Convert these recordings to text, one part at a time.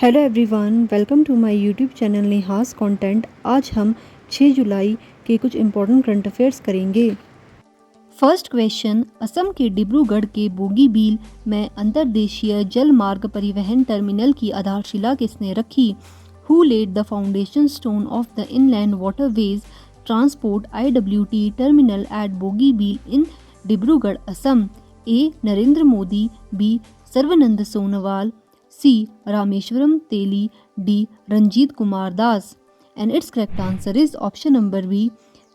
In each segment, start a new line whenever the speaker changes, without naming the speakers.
Hello everyone, welcome to my YouTube channel Neha's content. आज हम 6 जुलाई के कुछ इम्पोर्टेंट करंट अफेयर्स करेंगे। फर्स्ट क्वेश्चन, असम के डिब्रूगढ़ के बोगीबील में अंतर्देशीय जल मार्ग परिवहन टर्मिनल की आधारशिला किसने रखी? Who laid the foundation stone of the inland waterways transport IWT terminal at Bogibeel in Dibrugarh, Assam? A. Narendra Modi, B. Sarbananda Sonowal, C. Rameshwaram Teli, D. Ranjit Kumar Das. And its correct answer is option number B.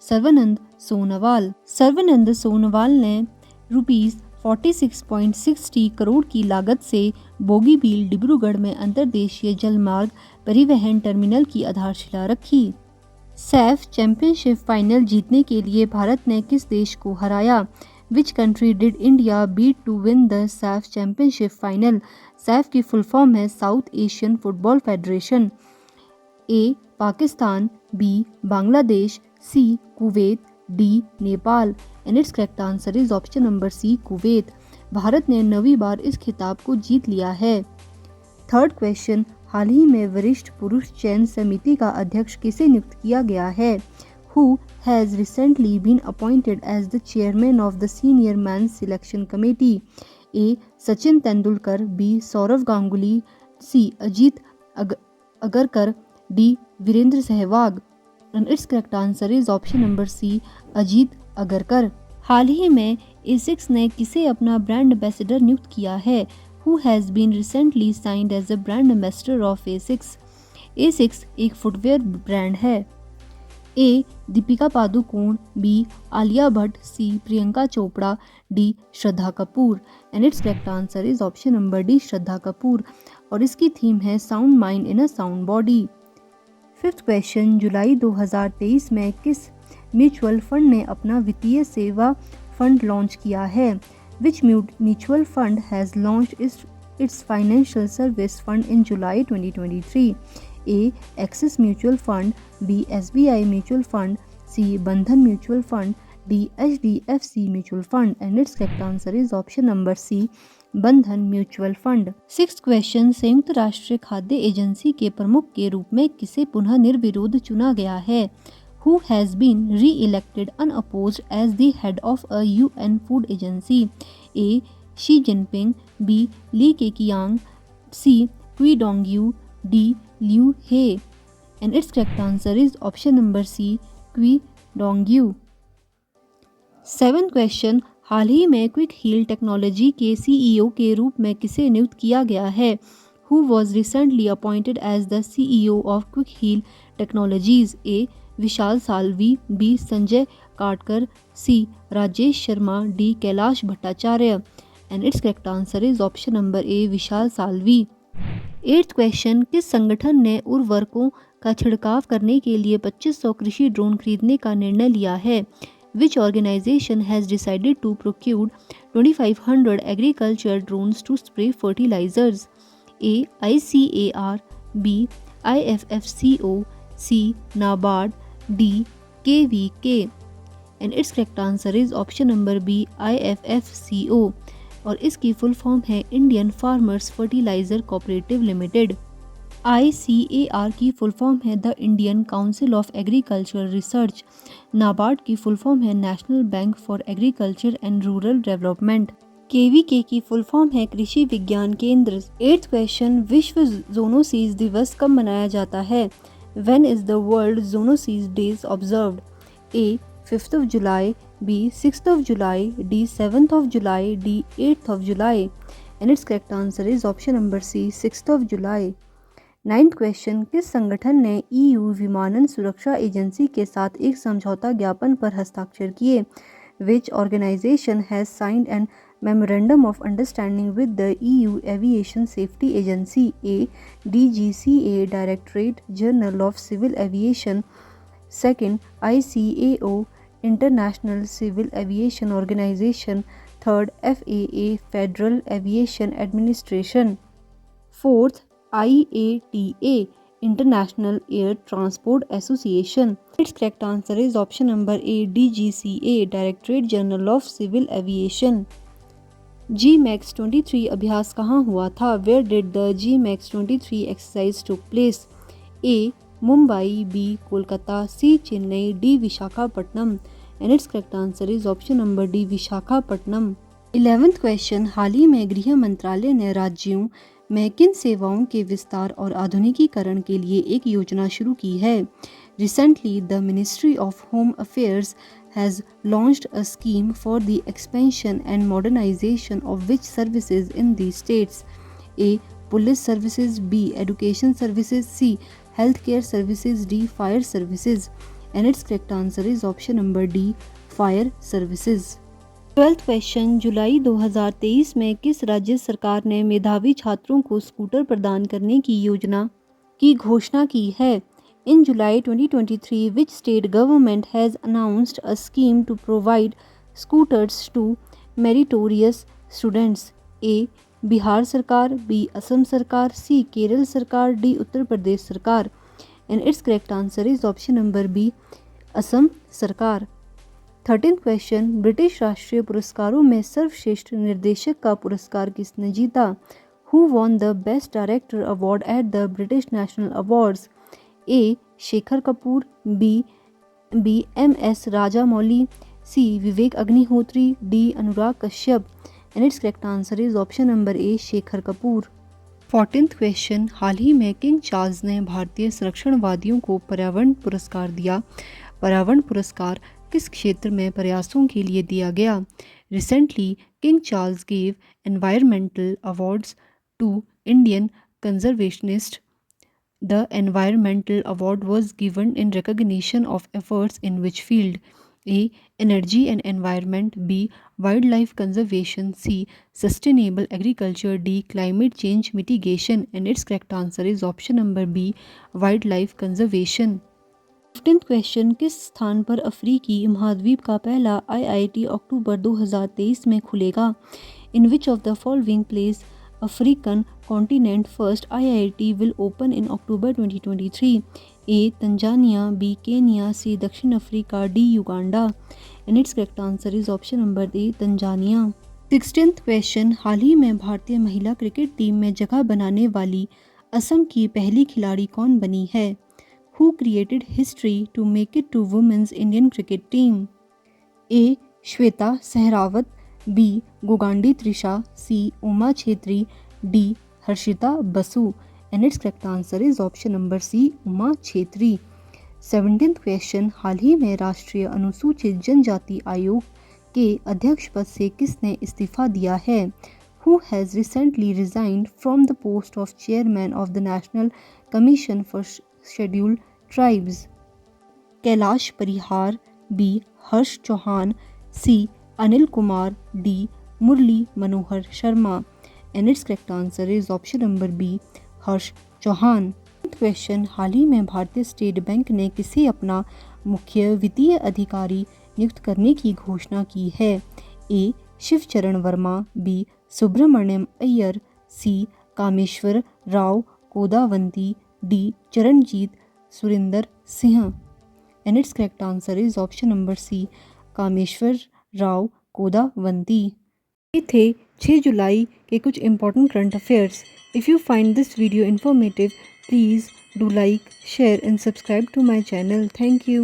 Sarbananda Sonowal. Sarbananda Sonowal ने ₹46.60 करोड़ की लागत से बोगीबील डिब्रूगढ़ में अंतर्देशीय जलमार्ग परिवहन terminal की आधारशिला रखी। सैफ चैंपियनशिप फाइनल जीतने के लिए भारत ने किस देश को हराया? Which country did India beat to win the SAF Championship final? SAF की फुल फॉर्म है South Asian football federation. A. Pakistan, B. Bangladesh, C. Kuwait, D. Nepal. And it's correct answer is option number C, Kuwait. Bharat ने 9वीं बार इस खिताब को जीत लिया है। Third question, हाल ही में वरिष्ठ पुरुष चयन समिति का अध्यक्ष किसे नियुक्त किया गया है? Who has recently been appointed as the chairman of the senior men's selection committee? A. Sachin Tendulkar, B. Saurav Ganguly, C. Ajit Agarkar, D. Virendra Sehwag. And its correct answer is option number C, Ajit Agarkar. हाल ही में A6 ने किसे अपना brand ambassador नियुक्त किया है? Who has been recently signed as the brand ambassador of A6? A6 एक footwear brand है। A. Deepika Padukone, B. Alia Bhatt, C. Priyanka Chopra, D. Shraddha Kapoor. And it's correct answer is option number D, Shraddha Kapoor. और इसकी थीम है sound mind in a sound body. Fifth question, जुलाई 2023 में किस mutual fund ने अपना वित्तीय सेवा फंड लॉन्च किया है? Which mutual fund has launched its financial service fund in July 2023? A. Axis Mutual Fund, B. SBI Mutual Fund, C. Bandhan Mutual Fund, D. HDFC Mutual Fund. And its correct answer is option number C, बंधन mutual fund. Sixth question, संयुक्त राष्ट्र खाद्य agency के प्रमुख के रूप में किसे पुनः निर्विरोध चुना गया है? Who has been re-elected unopposed as the head of a UN food agency? A. Xi Jinping, B. Li Keqiang, C. Qui Dongyu, D. Liu He. And its correct answer is option number C, Qui Dongyu. Seventh question, हाल ही में quick heal technology के CEO के रूप में किसे नियुक्त किया गया है? Who was recently appointed as the CEO of Quick Heal Technologies? A. Vishal Salvi, B. Sanjay काटकर, C. Rajesh Sharma, D. Kailash Bhattacharya. And it's correct answer is option number A, Vishal Salvi. Eighth question, किस संगठन ने उर्वरकों का छिड़काव करने के लिए 2500 कृषि ड्रोन खरीदने का निर्णय लिया है? Which organization has decided to procure 2500 agriculture drones to spray fertilizers? A. ICAR, B. IFFCO, C. NABARD, D. KVK. And its correct answer is option number B, IFFCO. और इसकी फुल फॉर्म है Indian farmers fertiliser cooperative limited. ICAR की full form है the Indian council of agricultural research. NABARD की full form है national bank for agriculture and rural development. KVK की full form है कृषि विज्ञान केंद्र। एट्थ क्वेश्चन, विश्व ज़ूनोसिस दिवस कब मनाया जाता है? When is the World Zoonosis Days observed? A. 5th of July, B. 6th of July, D. 7th of July, D. 8th of July. And its correct answer is option number C, 6th of July. Ninth question, किस संगठन ने EU विमानन सुरक्षा agency के साथ एक समझौता ज्ञापन पर हस्ताक्षर किए? Which organization has signed an memorandum of understanding with the EU Aviation Safety Agency? A. DGCA, Directorate General of Civil Aviation. Second, ICAO, International Civil Aviation Organization. Third, FAA, Federal Aviation Administration. Fourth, IATA, International Air Transport Association. Its correct answer is option number A, DGCA, Directorate General of Civil Aviation. JIMEX 23 अभ्यास कहाँ हुआ था? Where did the JIMEX 23 exercise took place? A Mumbai, B Kolkata, C Chennai, D Visakhapatnam. And it's correct answer is option number D Visakhapatnam. 11th question, हाल ही में गृह मंत्रालय ने राज्यों में किन सेवाओं के विस्तार और आधुनिकीकरण के लिए एक योजना शुरू की है? Recently the ministry of home affairs has launched a scheme for the expansion and modernization of which services in these states? A. Police services, B. Education services, C. Healthcare services, D. Fire services. And its correct answer is option number D. Fire services. 12th question, जुलाई 2023 में किस राज्य सरकार ने मेधावी छात्रों को scooter प्रदान करने की योजना की घोषणा की है? In July 2023, which state government has announced a scheme to provide scooters to meritorious students? A. Bihar सरकार, B. असम सरकार, C. केरल सरकार, D. उत्तर प्रदेश सरकार. And its correct answer is option number B. Assam सरकार. 13th क्वेश्चन, ब्रिटिश राष्ट्रीय पुरस्कारों में सर्वश्रेष्ठ निर्देशक का पुरस्कार किसने जीता? Who won the Best Director Award at the British National Awards? A. Shekhar Kapur, B M S Rajamouli, C. Vivek Agnihotri, D. Anurag Kashyap. And it's correct answer is option number A. Shekhar Kapur. 14th question, हाल ही में किंग चार्ल्स ने भारतीय संरक्षणवादियों को पर्यावरण पुरस्कार दिया। पर्यावरण पुरस्कार किस क्षेत्र में प्रयासों के लिए दिया गया? Recently King Charles gave environmental awards to Indian conservationist. The environmental award was given in recognition of efforts in which field? A. Energy and environment, B. Wildlife conservation, C. Sustainable agriculture, D. Climate change mitigation. And its correct answer is option number B. Wildlife conservation. 15th question, किस स्थान पर अफ्रीकी महाद्वीप का पहला IIT अक्टूबर 2023 में खुलेगा? In which of the following place African continent first IIT will open in October 2023? A. Tanzania, B. Kenya, C. दक्षिण Africa, D. Uganda. And its correct answer is option number A. Tanzania. 16th question, हाल ही में भारतीय महिला cricket team में जगह बनाने वाली असम की पहली खिलाड़ी कौन बनी है? Who created history to make it to women's Indian cricket team? A. Shweta Sehrawat, B. Gongadi Trisha, C. Uma Chhetri, D. Harshita Basu. And it's correct answer is option number C. Uma Chhetri. 17th question, हाल ही में राष्ट्रीय अनुसूचित जनजाति आयोग के अध्यक्ष पद से किसने इस्तीफा दिया है? Who has recently resigned from the post of chairman of the National Commission for Scheduled Tribes? Kailash Parihar, B. Harsh Chauhan, C. Anil Kumar, D. Murli Manohar Sharma. And it's correct answer is option number B. Harsh Chauhan. Question, हाल ही में भारतीय स्टेट बैंक ने किसे अपना मुख्य वित्तीय अधिकारी नियुक्त करने की घोषणा की है? A. Shivcharan Verma, B. Subramaniam Iyer, C. Kameshwar Rao Kodavanti, D. Charanjit Surinder Singh. And it's correct answer is option number C. Kameshwar Rao Kodavanti. ये थे 6 जुलाई के कुछ important current affairs. If you find this video informative, please do like, share and subscribe to my channel. Thank you.